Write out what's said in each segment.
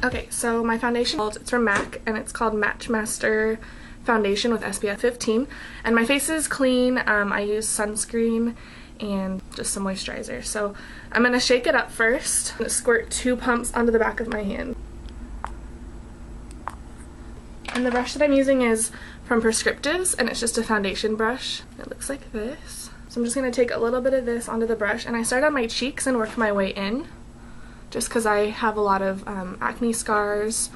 Okay, so my foundation, it's from MAC, and it's called Match Master Foundation with SPF 15. And my face is clean. I use sunscreen and just some moisturizer. So I'm going to shake it up first. I'm going to squirt 2 pumps onto the back of my hand. And the brush that I'm using is from Perscriptives, and it's just a foundation brush. It looks like this. So I'm just going to take a little bit of this onto the brush, and I start on my cheeks and work my way in, just because I have a lot of acne scars,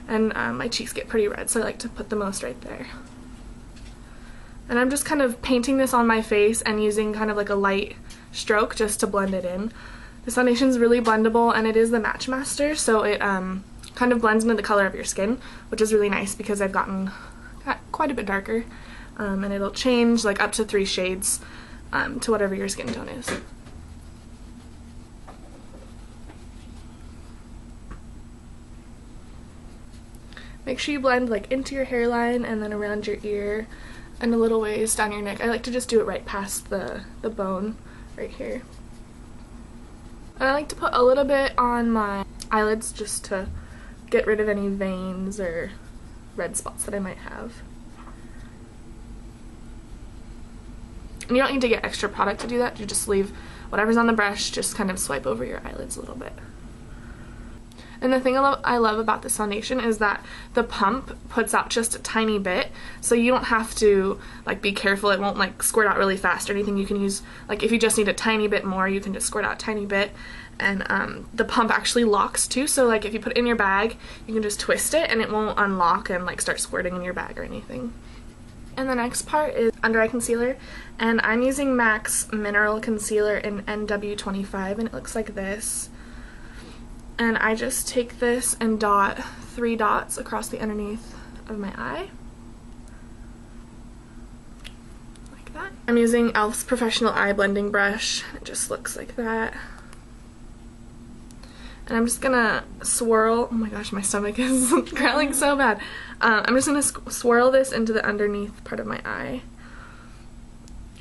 and my cheeks get pretty red, so I like to put the most right there. And I'm just kind of painting this on my face and using kind of like a light stroke just to blend it in. This foundation is really blendable, and it is the Match Master, so it kind of blends into the color of your skin, which is really nice because I've got quite a bit darker, and it'll change like up to 3 shades to whatever your skin tone is. Make sure you blend like into your hairline and then around your ear and a little ways down your neck. I like to just do it right past the bone right here. And I like to put a little bit on my eyelids just to get rid of any veins or red spots that I might have. And you don't need to get extra product to do that. You just leave whatever's on the brush, just kind of swipe over your eyelids a little bit. And the thing I love about this foundation is that the pump puts out just a tiny bit, so you don't have to like be careful. It won't like squirt out really fast or anything. You can use, like, if you just need a tiny bit more, you can just squirt out a tiny bit. And the pump actually locks too, so like if you put it in your bag, you can just twist it and it won't unlock and like start squirting in your bag or anything. And the next part is under eye concealer, and I'm using MAC's Mineral Concealer in NW25, and it looks like this. And I just take this and dot 3 dots across the underneath of my eye. Like that. I'm using e.l.f.'s Professional Eye Blending Brush. It just looks like that. And I'm just gonna swirl, oh my gosh, my stomach is growling so bad. I'm just gonna swirl this into the underneath part of my eye.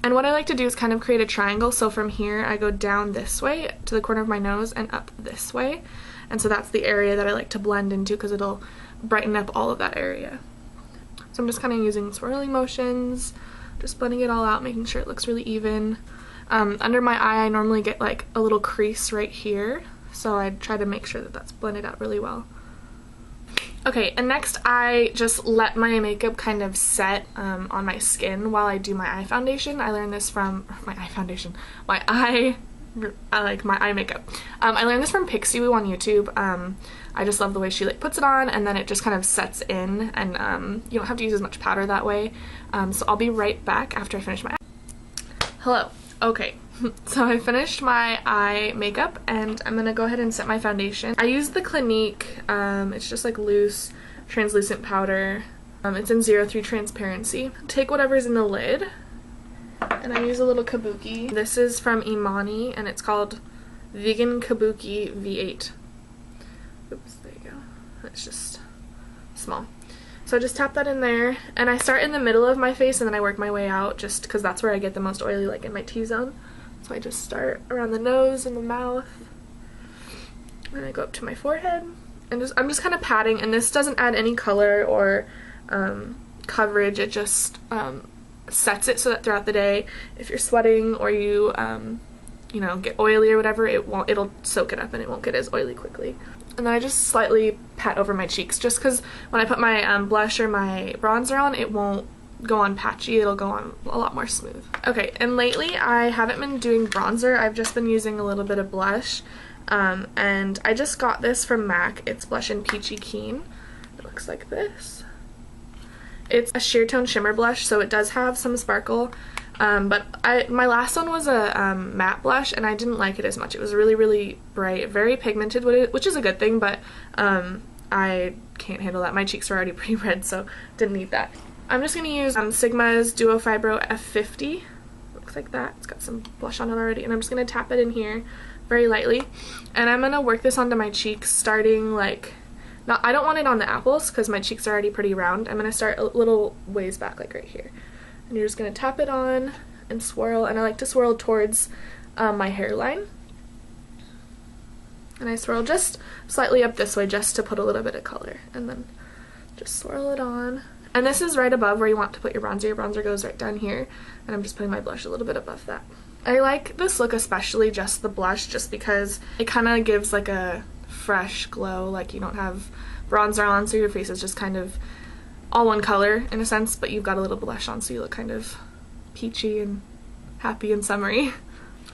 And what I like to do is kind of create a triangle, so from here I go down this way to the corner of my nose and up this way. And so that's the area that I like to blend into because it'll brighten up all of that area. So I'm just kind of using swirling motions, just blending it all out, making sure it looks really even. Under my eye I normally get like a little crease right here, so I try to make sure that that's blended out really well. Okay, and next I just let my makeup kind of set on my skin while I do my eye foundation. I learned this from my eye makeup. I learned this from Peachy on YouTube. I just love the way she like puts it on, and then it just kind of sets in, and you don't have to use as much powder that way. So I'll be right back after I finish my eye. Hello. Okay, so I finished my eye makeup, and I'm gonna go ahead and set my foundation. I use the Clinique, it's just like loose translucent powder. It's in 03 transparency. Take whatever's in the lid, and I use a little Kabuki. This is from Emani, and it's called Vegan Kabuki V8. Oops, there you go. It's just small. So I just tap that in there, and I start in the middle of my face and then I work my way out, just because that's where I get the most oily, like in my T-zone. So I just start around the nose and the mouth, and I go up to my forehead, and I'm just kind of patting, and this doesn't add any color or coverage. It just sets it so that throughout the day, if you're sweating or you you know, get oily or whatever, it'll soak it up and it won't get as oily quickly. And then I just slightly pat over my cheeks, just because when I put my blush or my bronzer on, it won't go on patchy, it'll go on a lot more smooth. Okay, and lately I haven't been doing bronzer, I've just been using a little bit of blush, and I just got this from MAC. It's blush in Peachy Keen. It looks like this. It's a Sheertone shimmer blush, so it does have some sparkle. But my last one was a matte blush, and I didn't like it as much. It was really, really bright, very pigmented, which is a good thing, but I can't handle that. My cheeks are already pretty red, so didn't need that. I'm just going to use Sigma's Duo Fibre F50. Looks like that. It's got some blush on it already, and I'm just going to tap it in here very lightly. And I'm going to work this onto my cheeks, starting like, I don't want it on the apples because my cheeks are already pretty round. I'm going to start a little ways back, like right here. And you're just going to tap it on and swirl, and I like to swirl towards my hairline. And I swirl just slightly up this way just to put a little bit of color, and then just swirl it on. And this is right above where you want to put your bronzer. Your bronzer goes right down here, and I'm just putting my blush a little bit above that. I like this look, especially just the blush, just because it kind of gives like a fresh glow, like you don't have bronzer on, so your face is just kind of all one color in a sense, but you've got a little blush on, so you look kind of peachy and happy and summery.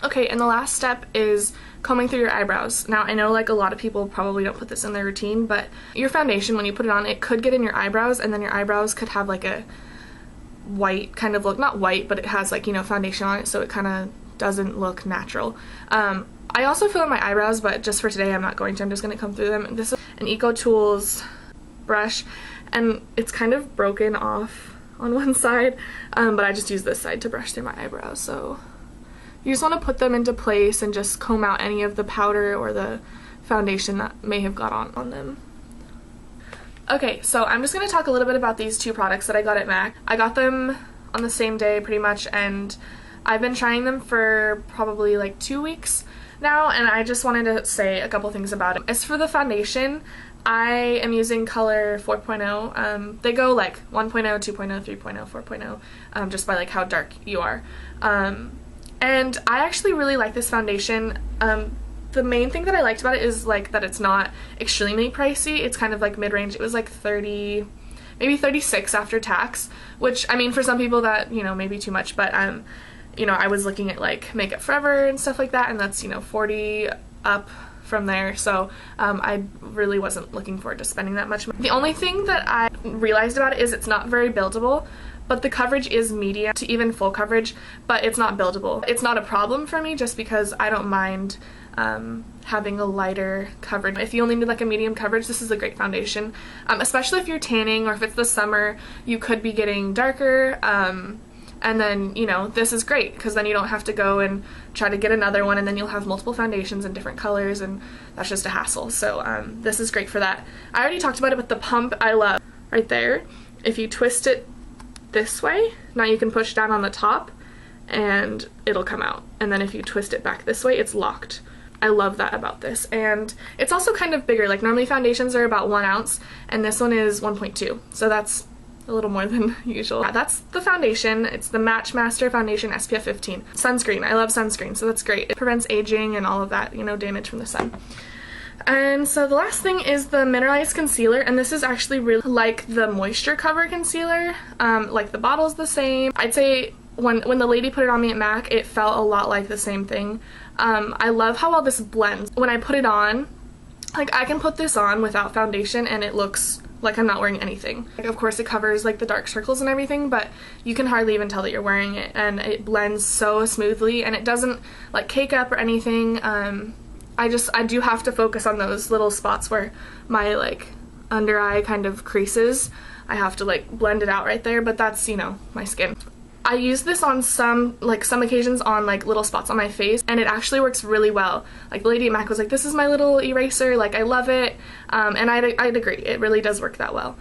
Okay, and the last step is combing through your eyebrows. Now, I know like a lot of people probably don't put this in their routine, but your foundation, when you put it on, it could get in your eyebrows, and then your eyebrows could have like a white kind of look. Not white, but it has like, you know, foundation on it, so it kind of doesn't look natural. I also fill in my eyebrows, but just for today I'm not going to. I'm just going to come through them. This is an Eco Tools brush, and it's kind of broken off on one side, but I just use this side to brush through my eyebrows. So you just want to put them into place and just comb out any of the powder or the foundation that may have got on them. Okay, so I'm just going to talk a little bit about these two products that I got at MAC. I got them on the same day pretty much, and I've been trying them for probably like 2 weeks now, and I just wanted to say a couple things about it. As for the foundation, I am using color 4.0. They go like 1.0, 2.0, 3.0, 4.0, just by like how dark you are. And I actually really like this foundation. The main thing that I liked about it is like that it's not extremely pricey. It's kind of like mid-range. It was like 30, maybe 36 after tax, which, I mean, for some people that, you know, may be too much, but you know, I was looking at like Makeup Forever and stuff like that, and that's, you know, 40 up from there, so I really wasn't looking forward to spending that much money. The only thing that I realized about it is it's not very buildable, but the coverage is medium to even full coverage, but it's not buildable. It's not a problem for me just because I don't mind having a lighter coverage. If you only need like a medium coverage, this is a great foundation, especially if you're tanning or if it's the summer, you could be getting darker, and then, you know, this is great because then you don't have to go and try to get another one, and then you'll have multiple foundations in different colors, and that's just a hassle. So this is great for that. I already talked about it, but the pump I love. Right there, if you twist it this way, now you can push down on the top and it'll come out, and then if you twist it back this way, it's locked. I love that about this, and it's also kind of bigger. Like normally foundations are about 1 ounce, and this one is 1.2, so that's a little more than usual. Yeah, that's the foundation. It's the Match Master Foundation SPF 15. Sunscreen. I love sunscreen, so that's great. It prevents aging and all of that, you know, damage from the sun. And so the last thing is the Mineralize concealer, and this is actually really like the Moisture Cover concealer. Like the bottle's the same. I'd say when the lady put it on me at MAC, it felt a lot like the same thing. I love how well this blends. When I put it on, like I can put this on without foundation and it looks like I'm not wearing anything. Like, of course it covers like the dark circles and everything, but you can hardly even tell that you're wearing it, and it blends so smoothly, and it doesn't like cake up or anything. I do have to focus on those little spots where my like under eye kind of creases. I have to like blend it out right there, but that's, you know, my skin. I use this on some occasions on like little spots on my face, and it actually works really well. Like the lady at MAC was like, this is my little eraser, like I love it, and I'd agree, it really does work that well.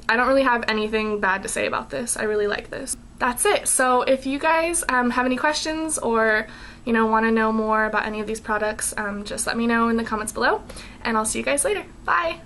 I don't really have anything bad to say about this. I really like this. That's it. So if you guys have any questions or, you know, want to know more about any of these products, just let me know in the comments below, and I'll see you guys later. Bye!